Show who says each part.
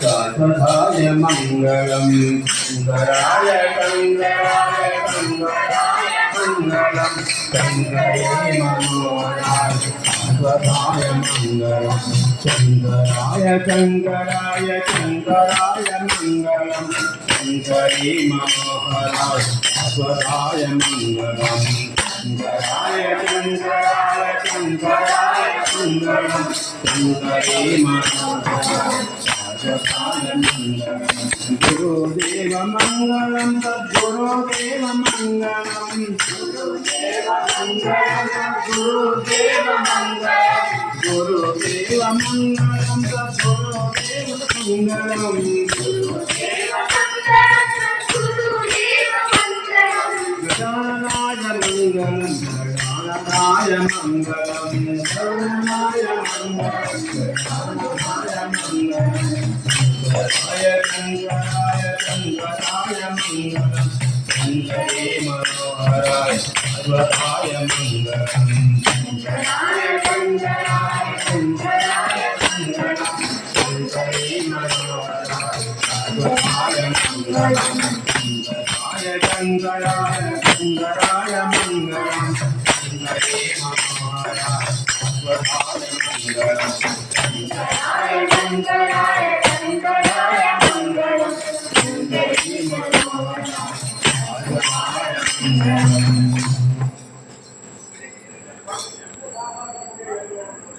Speaker 1: शाश्वताय मङ्गलम् शङ्कराय शङ्कराय शङ्कराय मङ्गलम् शङ्करे मनोहराय शाश्वताय मङ्गलम् शङ्कराय शङ्कराय शङ्कराय मङ्गलम् शङ्करे मनोहराय शाश्वताय मङ्गलम् शङ्कराय शङ्कराय शङ्कराय मङ्गलम् शङ्करे मनोहराय शाश्वताय मङ्गलम् गुरुदेव मङ्गलं सद्गुरुदेव मङ्गलं गुरुदेव मङ्गलं गुरुदेव मङ्गलं गुरुदेव मङ्गलं सद्गुरुदेव मङ्गलं गुरुदेव मङ्गलं गुरुदेव मङ्गलं गजाननाय मङ्गलं गजाननाय मङ्गलं गजाननाय मङ्गलं गजाननाय मङ्गलं शङ्कराय शङ्कराय शङ्कराय मङ्गलम् शङ्करे मनोहराय शाश्वताय मङ्गलम् शङ्कराय शङ्कराय शङ्कराय मङ्गलम् शङ्करे मनोहराय शाश्वताय मङ्गलम् शङ्कराय शङ्कराय शङ्कराय मङ्गलम् शङ्करे मनोहराय शाश्वताय मङ्गलम् शङ्कराय शङ्कराय